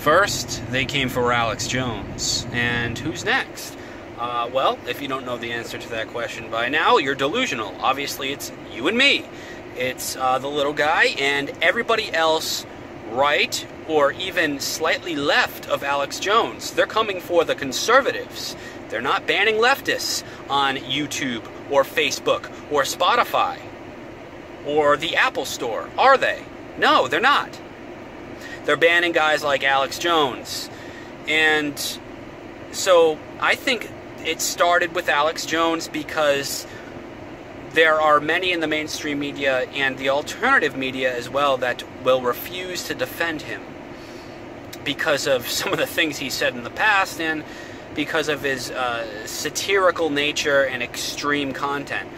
First, they came for Alex Jones. And who's next? Well, if you don't know the answer to that question by now, you're delusional. Obviously, it's you and me. It's the little guy and everybody else right or even slightly left of Alex Jones. They're coming for the conservatives. They're not banning leftists on YouTube or Facebook or Spotify or the Apple Store, are they? No, they're not. They're banning guys like Alex Jones. And so I think it started with Alex Jones because there are many in the mainstream media and the alternative media as well that will refuse to defend him because of some of the things he said in the past and because of his satirical nature and extreme content.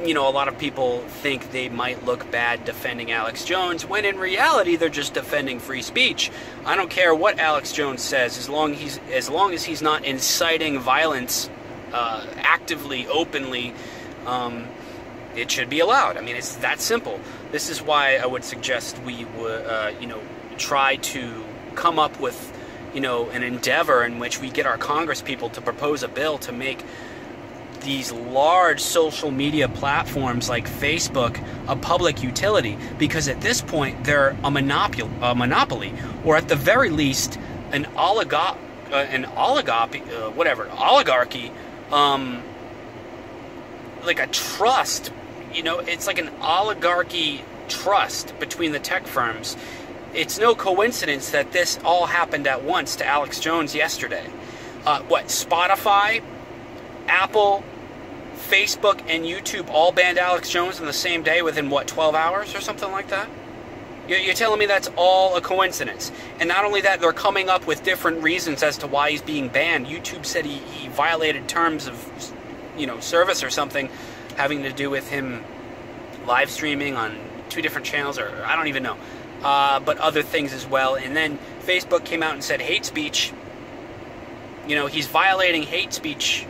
You know, a lot of people think they might look bad defending Alex Jones, when in reality they're just defending free speech. I don't care what Alex Jones says, as long as he's not inciting violence actively, openly, it should be allowed. I mean, it's that simple. This is why I would suggest we would, you know, try to come up with, you know, an endeavor in which we get our Congress people to propose a bill to make these large social media platforms like Facebook a public utility, because at this point they're a monopoly, or at the very least an oligarchy, like a trust. You know, it's like an oligarchy trust between the tech firms. It's no coincidence that this all happened at once to Alex Jones yesterday. Spotify, Apple, Facebook, and YouTube all banned Alex Jones on the same day within, 12 hours or something like that? You're telling me that's all a coincidence? And not only that, they're coming up with different reasons as to why he's being banned. YouTube said he violated terms of, you know, service or something having to do with him live streaming on 2 different channels, or I don't even know. But other things as well. And then Facebook came out and said hate speech. You know, he's violating hate speech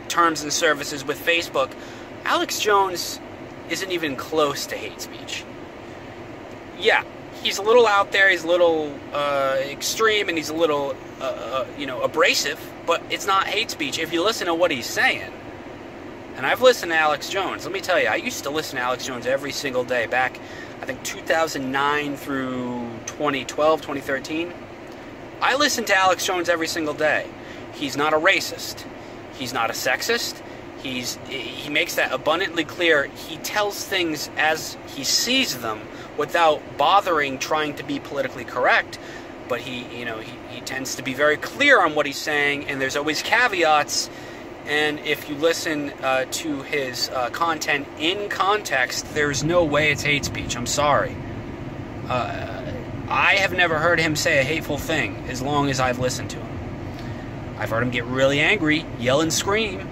terms and services with Facebook. Alex Jones isn't even close to hate speech. Yeah, he's a little out there, he's a little extreme, and he's a little, you know, abrasive, but it's not hate speech if you listen to what he's saying. And I've listened to Alex Jones. Let me tell you, I used to listen to Alex Jones every single day back, I think, 2009 through 2012, 2013. I listened to Alex Jones every single day. He's not a racist. He's not a sexist. He makes that abundantly clear. He tells things as he sees them without bothering trying to be politically correct. But he tends to be very clear on what he's saying, and there's always caveats. And if you listen to his content in context, there's no way it's hate speech. I'm sorry. I have never heard him say a hateful thing as long as I've listened to him. I've heard him get really angry, yell and scream.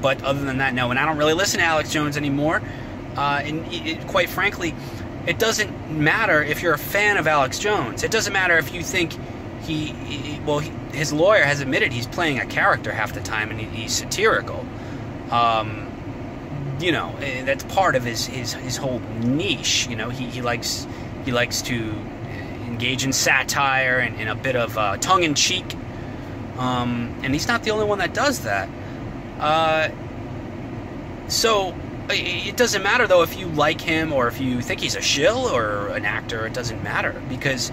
But other than that, no. And I don't really listen to Alex Jones anymore. Quite frankly, it doesn't matter if you're a fan of Alex Jones. It doesn't matter if you think his lawyer has admitted he's playing a character half the time and he's satirical. You know, that's part of his whole niche. You know, he likes to engage in satire and a bit of tongue-in-cheek. And he's not the only one that does that. So it doesn't matter, though, if you like him or if you think he's a shill or an actor. It doesn't matter, because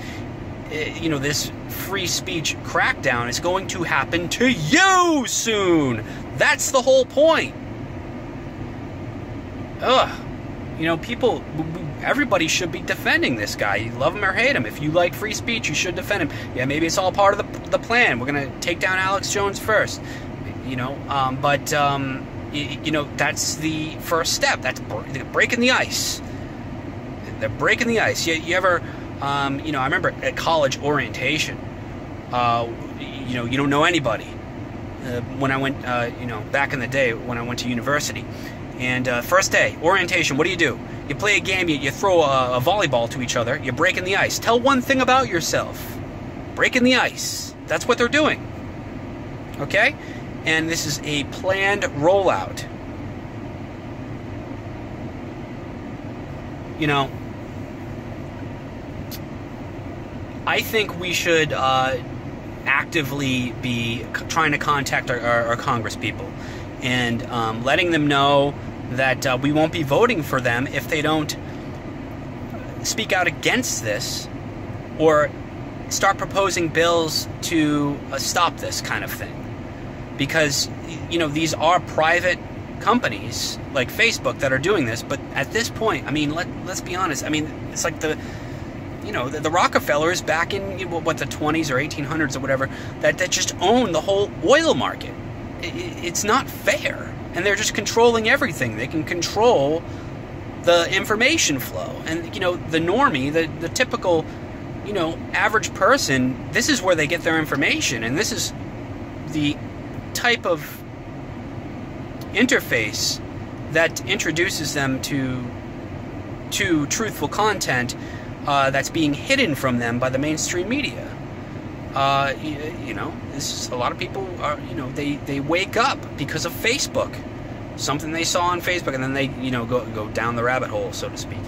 you know, this free speech crackdown is going to happen to you soon. That's the whole point. Ugh. You know, everybody should be defending this guy. You love him or hate him. If you like free speech, you should defend him. Yeah, maybe it's all part of the plan. We're going to take down Alex Jones first. You know, you know, that's the first step. That's breaking the ice. They're breaking the ice. You ever, you know, I remember at college orientation, you know, you don't know anybody. When I went, you know, back in the day when I went to university. And first day, orientation, what do? You play a game, you throw a volleyball to each other, you're breaking the ice. Tell one thing about yourself. Breaking the ice. That's what they're doing. Okay? And this is a planned rollout. you know, I think we should actively be trying to contact our Congress people and letting them know that we won't be voting for them if they don't speak out against this or start proposing bills to stop this kind of thing. Because, you know, these are private companies like Facebook that are doing this, but at this point, I mean, let's be honest. I mean, it's like the Rockefellers back in what, the 20s or 1800s or whatever, that just owned the whole oil market. It's not fair, and they're just controlling everything. They can control the information flow, and you know, the normie, the typical, you know, average person, this is where they get their information, and this is the type of interface that introduces them to truthful content that's being hidden from them by the mainstream media. You know, a lot of people are, you know, they wake up because of Facebook, something they saw on Facebook, and then they, you know, go down the rabbit hole, so to speak.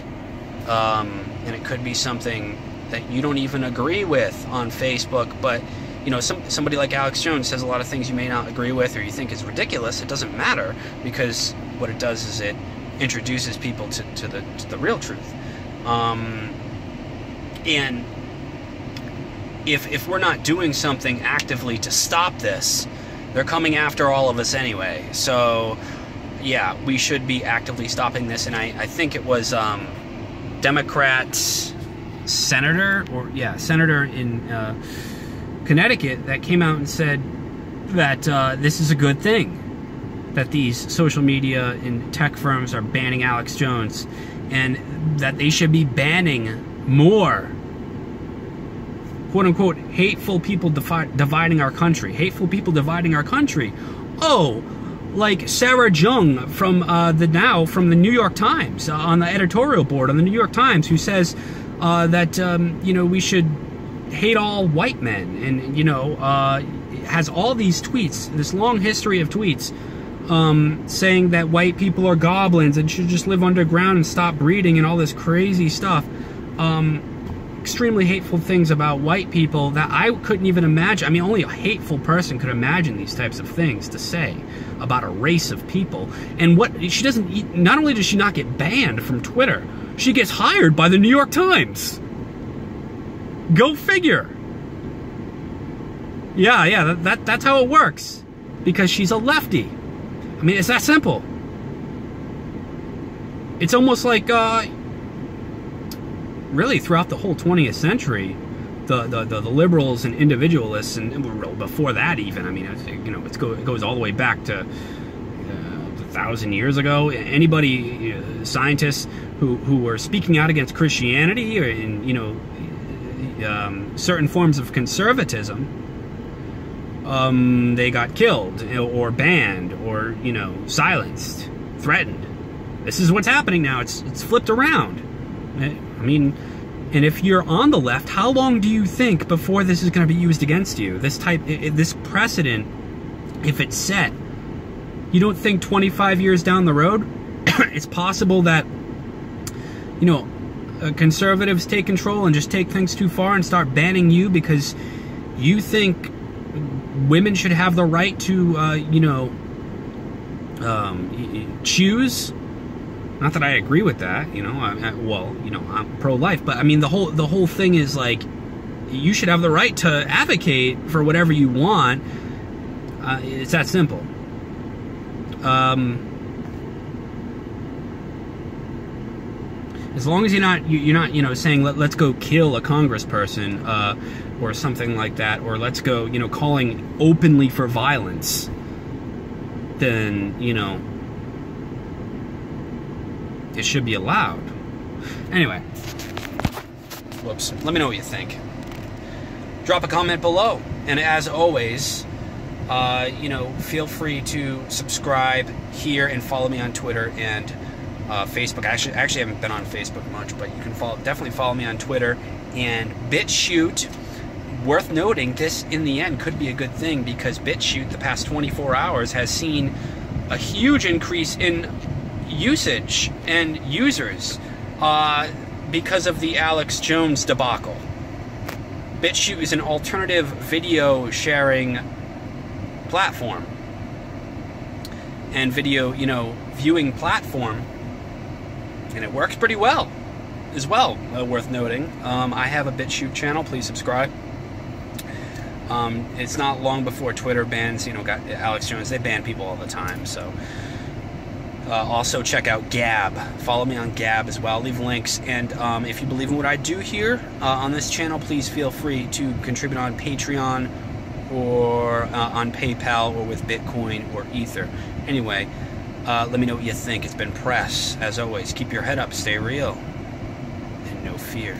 And it could be something that you don't even agree with on Facebook, but you know, somebody like Alex Jones says a lot of things you may not agree with or you think is ridiculous. It doesn't matter, because what it does is it introduces people to the real truth. And if we're not doing something actively to stop this, they're coming after all of us anyway. So yeah, we should be actively stopping this. And I think it was Democrat senator in Connecticut that came out and said that this is a good thing, that these social media and tech firms are banning Alex Jones, and that they should be banning more quote-unquote hateful people dividing our country. Hateful people dividing our country. Oh, like Sarah Jung from the New York Times, on the editorial board on the New York Times, who says that you know, we should hate all white men, and you know, has all these tweets, this long history of tweets, saying that white people are goblins and should just live underground and stop breeding and all this crazy stuff. Extremely hateful things about white people that I couldn't even imagine. I mean, only a hateful person could imagine these types of things to say about a race of people. And what she doesn't, not only does she not get banned from Twitter, she gets hired by the New York Times. Go figure. Yeah, that's how it works. Because she's a lefty. I mean, it's that simple. It's almost like, really, throughout the whole 20th century, the liberals and individualists, and before that even, I mean, you know, it goes all the way back to 1,000 years ago. Anybody, scientists who were speaking out against Christianity or in, you know, certain forms of conservatism, they got killed or banned or, you know, silenced, threatened. This is what's happening now. It's flipped around. I mean, and if you're on the left, how long do you think before this is going to be used against you? This precedent, if it's set, you don't think 25 years down the road, it's possible that, you know, conservatives take control and just take things too far and start banning you because you think women should have the right to, you know, choose. Not that I agree with that, you know. Well, you know, I'm pro-life, but I mean, the whole thing is like, you should have the right to advocate for whatever you want. It's that simple. As long as you're not, you know, saying let's go kill a congressperson or something like that, or let's go, you know, calling openly for violence, then, you know, it should be allowed. Anyway, whoops. Let me know what you think. Drop a comment below, and as always, you know, feel free to subscribe here and follow me on Twitter and Facebook. I actually haven't been on Facebook much, but you can definitely follow me on Twitter and BitChute. Worth noting, this in the end could be a good thing, because BitChute the past 24 hours has seen a huge increase in usage and users. because of the Alex Jones debacle. BitChute is an alternative video sharing platform and video, viewing platform, and it works pretty well as well, worth noting. I have a BitChute channel. Please subscribe. It's not long before Twitter bans, got Alex Jones. They ban people all the time, so... also check out Gab. Follow me on Gab as well. Leave links. And if you believe in what I do here on this channel, please feel free to contribute on Patreon or on PayPal or with Bitcoin or Ether. Anyway, let me know what you think. It's been Press. As always, keep your head up, stay real, and no fear.